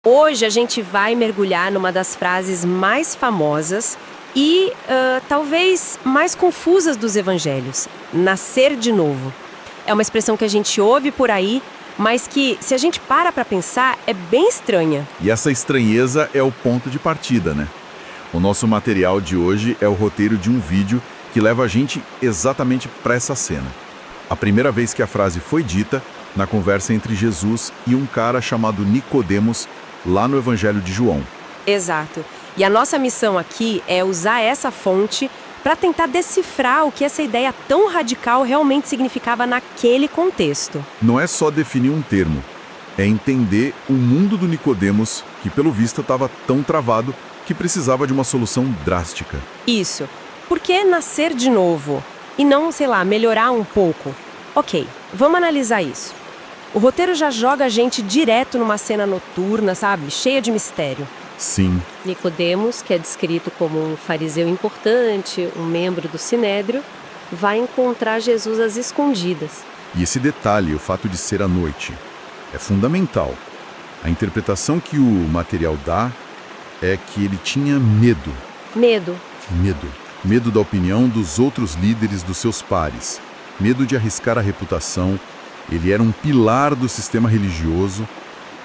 Hoje a gente vai mergulhar numa das frases mais famosas e talvez mais confusas dos evangelhos: nascer de novo. É uma expressão que a gente ouve por aí, mas que, se a gente para pensar, é bem estranha. E essa estranheza é o ponto de partida, né? O nosso material de hoje é o roteiro de um vídeo que leva a gente exatamente para essa cena. A primeira vez que a frase foi dita, na conversa entre Jesus e um cara chamado Nicodemos, lá no Evangelho de João. Exato. E a nossa missão aqui é usar essa fonte para tentar decifrar o que essa ideia tão radical realmente significava naquele contexto. Não é só definir um termo, é entender o mundo do Nicodemos, que pelo visto estava tão travado que precisava de uma solução drástica. Isso. Por que nascer de novo? E não, sei lá, melhorar um pouco? Ok, vamos analisar isso. O roteiro já joga a gente direto numa cena noturna, sabe? Cheia de mistério. Sim. Nicodemos, que é descrito como um fariseu importante, um membro do Sinédrio, vai encontrar Jesus às escondidas. E esse detalhe, o fato de ser à noite, é fundamental. A interpretação que o material dá é que ele tinha medo. Medo. Medo. Medo da opinião dos outros líderes dos seus pares. Medo de arriscar a reputação. Ele era um pilar do sistema religioso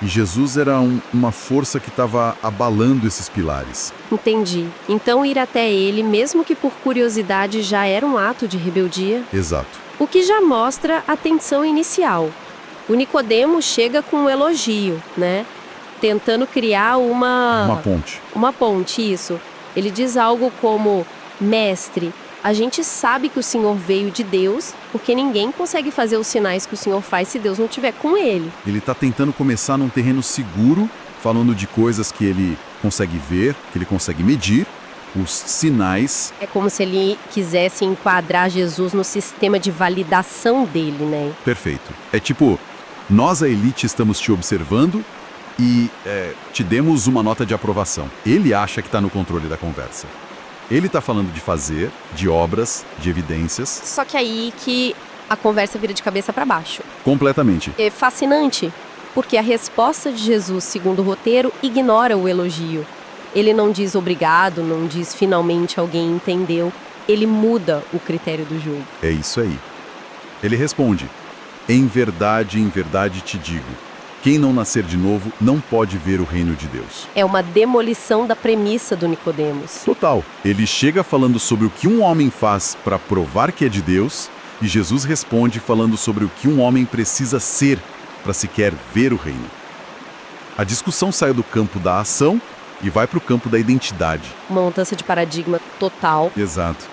e Jesus era uma força que estava abalando esses pilares. Entendi. Então ir até ele, mesmo que por curiosidade, já era um ato de rebeldia? Exato. O que já mostra a tensão inicial. O Nicodemo chega com um elogio, né? Tentando criar Uma ponte. Uma ponte, isso. Ele diz algo como: mestre, a gente sabe que o Senhor veio de Deus, porque ninguém consegue fazer os sinais que o Senhor faz se Deus não estiver com ele. Ele está tentando começar num terreno seguro, falando de coisas que ele consegue ver, que ele consegue medir, os sinais. É como se ele quisesse enquadrar Jesus no sistema de validação dele, né? Perfeito. É tipo, nós a elite estamos te observando e te demos uma nota de aprovação. Ele acha que está no controle da conversa. Ele está falando de fazer, de obras, de evidências. Só que aí que a conversa vira de cabeça para baixo. Completamente. É fascinante, porque a resposta de Jesus, segundo o roteiro, ignora o elogio. Ele não diz obrigado, não diz finalmente alguém entendeu. Ele muda o critério do jogo. É isso aí. Ele responde: em verdade te digo, quem não nascer de novo não pode ver o reino de Deus. É uma demolição da premissa do Nicodemos. Total. Ele chega falando sobre o que um homem faz para provar que é de Deus, e Jesus responde falando sobre o que um homem precisa ser para sequer ver o reino. A discussão sai do campo da ação e vai para o campo da identidade. Uma mudança de paradigma total. Exato.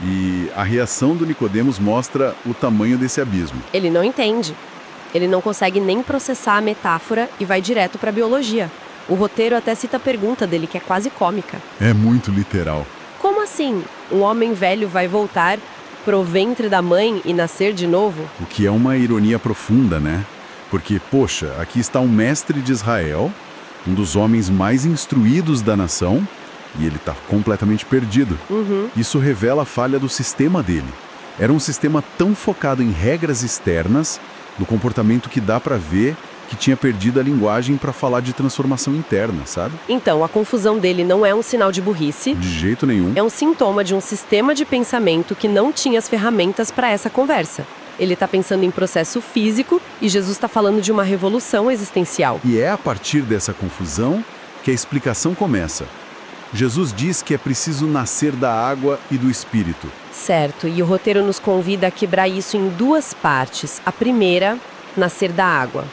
E a reação do Nicodemos mostra o tamanho desse abismo. Ele não entende. Ele não consegue nem processar a metáfora e vai direto para a biologia. O roteiro até cita a pergunta dele, que é quase cômica. É muito literal. Como assim? Um homem velho vai voltar pro ventre da mãe e nascer de novo? O que é uma ironia profunda, né? Porque, poxa, aqui está um mestre de Israel, um dos homens mais instruídos da nação, e ele está completamente perdido. Isso revela a falha do sistema dele. Era um sistema tão focado em regras externas, no comportamento, que dá para ver que tinha perdido a linguagem para falar de transformação interna, sabe? Então, a confusão dele não é um sinal de burrice. De jeito nenhum. É um sintoma de um sistema de pensamento que não tinha as ferramentas para essa conversa. Ele está pensando em processo físico e Jesus está falando de uma revolução existencial. E é a partir dessa confusão que a explicação começa. Jesus diz que é preciso nascer da água e do Espírito. Certo, e o roteiro nos convida a quebrar isso em duas partes. A primeira, nascer da água.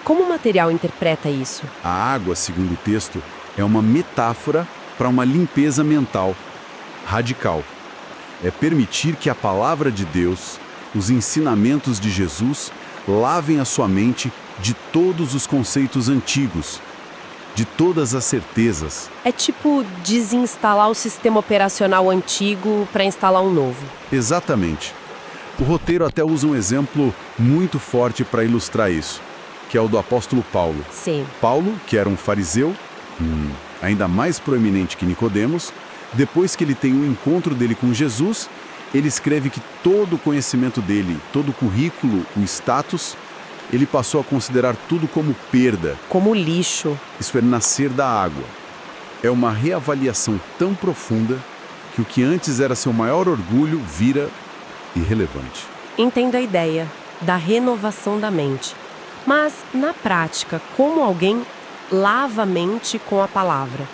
Como o material interpreta isso? A água, segundo o texto, é uma metáfora para uma limpeza mental, radical. É permitir que a palavra de Deus, os ensinamentos de Jesus, lavem a sua mente de todos os conceitos antigos, de todas as certezas. É tipo desinstalar o sistema operacional antigo para instalar um novo. Exatamente. O roteiro até usa um exemplo muito forte para ilustrar isso, que é o do apóstolo Paulo. Sim. Paulo, que era um fariseu, ainda mais proeminente que Nicodemos, depois que ele tem um encontro dele com Jesus, ele escreve que todo o conhecimento dele, todo o currículo, o status, Ele passou a considerar tudo como perda, Como lixo. isso é nascer da água. É uma reavaliação tão profunda que o que antes era seu maior orgulho vira irrelevante. Entendo a ideia da renovação da mente. Mas, na prática, como alguém lava a mente com a palavra?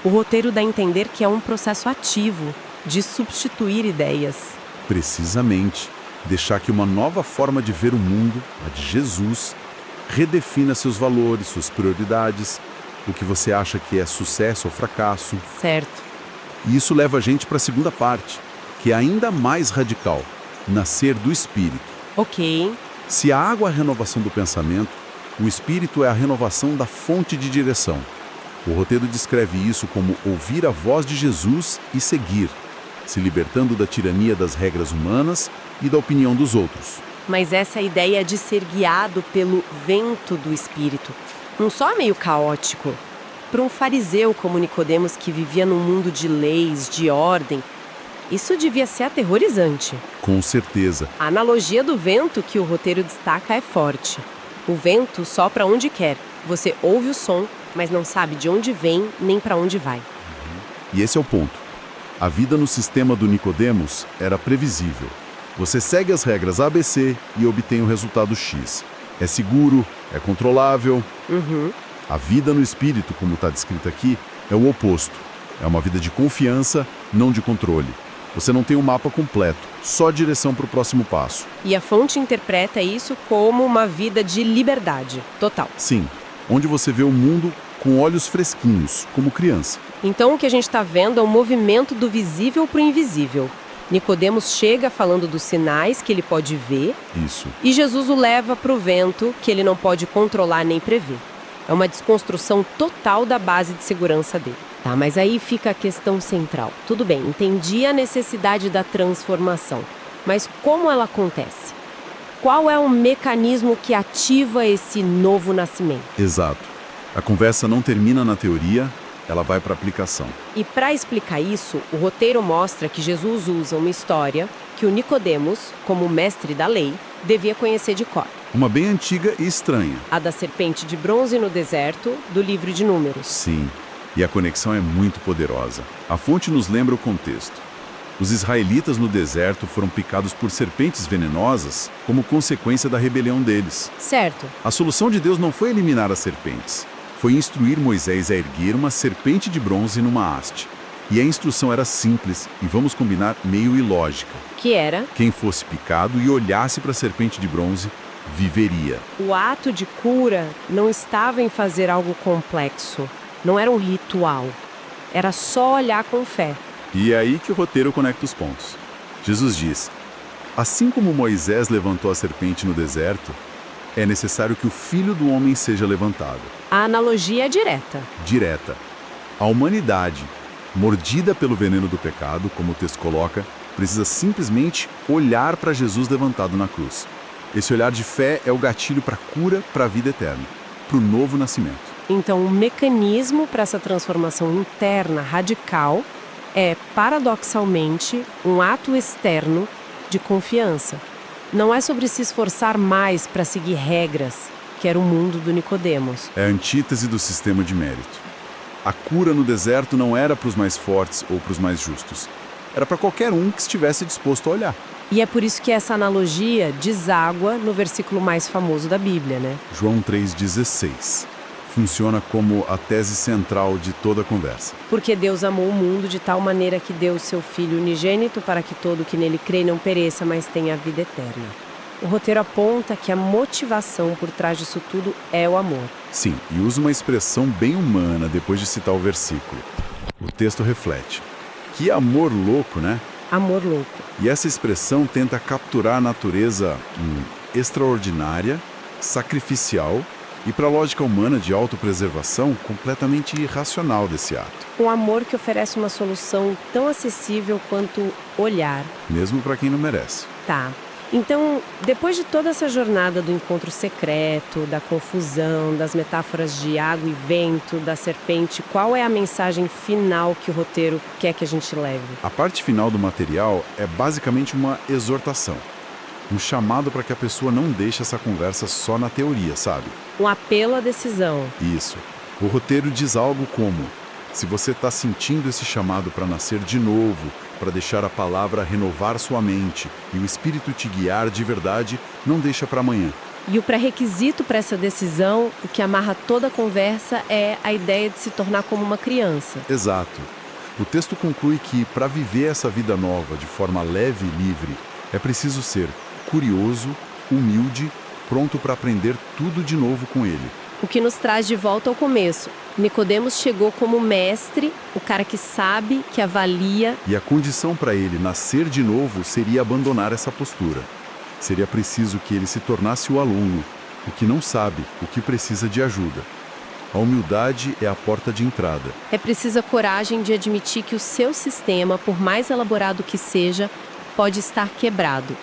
O roteiro dá a entender que é um processo ativo de substituir ideias. Precisamente, deixar que uma nova forma de ver o mundo, a de Jesus, redefina seus valores, suas prioridades, o que você acha que é sucesso ou fracasso. Certo. E isso leva a gente para a segunda parte, que é ainda mais radical, nascer do Espírito. Ok. Se a água é a renovação do pensamento, o Espírito é a renovação da fonte de direção. O roteiro descreve isso como ouvir a voz de Jesus e seguir, se libertando da tirania das regras humanas e da opinião dos outros. Mas essa ideia de ser guiado pelo vento do Espírito não só é meio caótico? Para um fariseu como Nicodemos, que vivia num mundo de leis, de ordem, isso devia ser aterrorizante. Com certeza. A analogia do vento que o roteiro destaca é forte. O vento sopra onde quer. Você ouve o som, mas não sabe de onde vem nem para onde vai. E esse é o ponto. A vida no sistema do Nicodemos era previsível. Você segue as regras ABC e obtém o resultado X. É seguro, é controlável. A vida no Espírito, como está descrito aqui, é o oposto. É uma vida de confiança, não de controle. Você não tem um mapa completo, só direção para o próximo passo. E a fonte interpreta isso como uma vida de liberdade total. Sim, onde você vê o mundo com olhos fresquinhos, como criança. Então o que a gente está vendo é um movimento do visível para o invisível. Nicodemos chega falando dos sinais que ele pode ver Isso. e Jesus o leva para o vento que ele não pode controlar nem prever. É uma desconstrução total da base de segurança dele. Tá, mas aí fica a questão central. Tudo bem, entendi a necessidade da transformação, mas como ela acontece? Qual é o mecanismo que ativa esse novo nascimento? Exato. A conversa não termina na teoria, ela vai para a aplicação. E para explicar isso, o roteiro mostra que Jesus usa uma história que o Nicodemos, como mestre da lei, devia conhecer de cor. Uma bem antiga e estranha. A da serpente de bronze no deserto, do livro de Números. Sim, e a conexão é muito poderosa. A fonte nos lembra o contexto. Os israelitas no deserto foram picados por serpentes venenosas como consequência da rebelião deles. Certo. A solução de Deus não foi eliminar as serpentes, foi instruir Moisés a erguer uma serpente de bronze numa haste. E a instrução era simples e, vamos combinar, meio ilógica. Que era? Quem fosse picado e olhasse para a serpente de bronze, viveria. O ato de cura não estava em fazer algo complexo. Não era um ritual. Era só olhar com fé. E é aí que o roteiro conecta os pontos. Jesus diz: assim como Moisés levantou a serpente no deserto, é necessário que o Filho do Homem seja levantado. A analogia é direta. Direta. A humanidade, mordida pelo veneno do pecado, como o texto coloca, precisa simplesmente olhar para Jesus levantado na cruz. Esse olhar de fé é o gatilho para a cura, para a vida eterna, para o novo nascimento. Então, o mecanismo para essa transformação interna radical é, paradoxalmente, um ato externo de confiança. Não é sobre se esforçar mais para seguir regras, que era o mundo do Nicodemos. É a antítese do sistema de mérito. A cura no deserto não era para os mais fortes ou para os mais justos. Era para qualquer um que estivesse disposto a olhar. E é por isso que essa analogia deságua no versículo mais famoso da Bíblia, né? João 3,16. Funciona como a tese central de toda a conversa. Porque Deus amou o mundo de tal maneira que deu o seu Filho unigênito para que todo que nele crê não pereça, mas tenha a vida eterna. O roteiro aponta que a motivação por trás disso tudo é o amor. Sim, e usa uma expressão bem humana depois de citar o versículo. O texto reflete. Que amor louco, né? Amor louco. E essa expressão tenta capturar a natureza extraordinária, sacrificial e, para a lógica humana de autopreservação, completamente irracional desse ato. Um amor que oferece uma solução tão acessível quanto olhar. Mesmo para quem não merece. Tá. Então, depois de toda essa jornada do encontro secreto, da confusão, das metáforas de água e vento, da serpente, qual é a mensagem final que o roteiro quer que a gente leve? A parte final do material é basicamente uma exortação. Um chamado para que a pessoa não deixe essa conversa só na teoria, sabe? Um apelo à decisão. Isso. O roteiro diz algo como: se você está sentindo esse chamado para nascer de novo, para deixar a palavra renovar sua mente e o Espírito te guiar de verdade, não deixa para amanhã. E o pré-requisito para essa decisão, o que amarra toda a conversa, é a ideia de se tornar como uma criança. Exato. O texto conclui que, para viver essa vida nova de forma leve e livre, é preciso ser curioso, humilde, pronto para aprender tudo de novo com ele. O que nos traz de volta ao começo. Nicodemos chegou como mestre, o cara que sabe, que avalia. E a condição para ele nascer de novo seria abandonar essa postura. Seria preciso que ele se tornasse o aluno, o que não sabe, o que precisa de ajuda. A humildade é a porta de entrada. É preciso a coragem de admitir que o seu sistema, por mais elaborado que seja, pode estar quebrado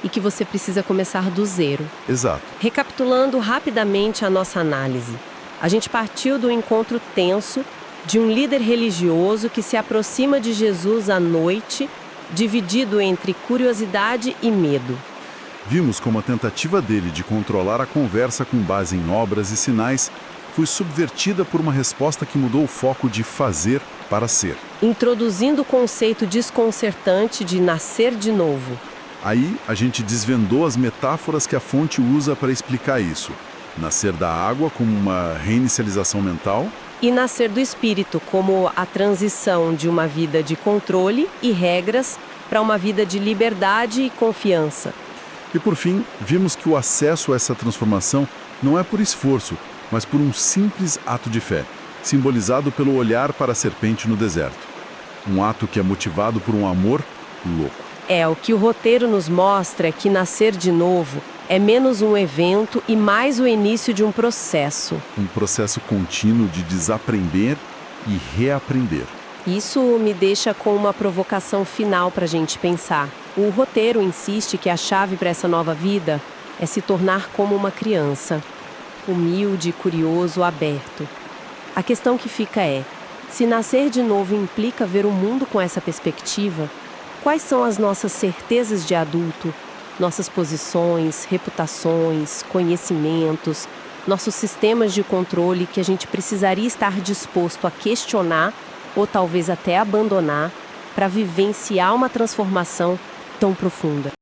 e que você precisa começar do zero. Exato. Recapitulando rapidamente a nossa análise, a gente partiu do encontro tenso de um líder religioso que se aproxima de Jesus à noite, dividido entre curiosidade e medo. Vimos como a tentativa dele de controlar a conversa com base em obras e sinais foi subvertida por uma resposta que mudou o foco de fazer para ser. Introduzindo o conceito desconcertante de nascer de novo. Aí a gente desvendou as metáforas que a fonte usa para explicar isso. Nascer da água como uma reinicialização mental. E nascer do espírito como a transição de uma vida de controle e regras para uma vida de liberdade e confiança. E por fim, vimos que o acesso a essa transformação não é por esforço, mas por um simples ato de fé, simbolizado pelo olhar para a serpente no deserto. Um ato que é motivado por um amor louco. O que o roteiro nos mostra é que nascer de novo é menos um evento e mais o início de um processo. Um processo contínuo de desaprender e reaprender. Isso me deixa com uma provocação final para a gente pensar. O roteiro insiste que a chave para essa nova vida é se tornar como uma criança. Humilde, curioso, aberto. A questão que fica é, se nascer de novo implica ver o mundo com essa perspectiva, quais são as nossas certezas de adulto, nossas posições, reputações, conhecimentos, nossos sistemas de controle que a gente precisaria estar disposto a questionar ou talvez até abandonar para vivenciar uma transformação tão profunda?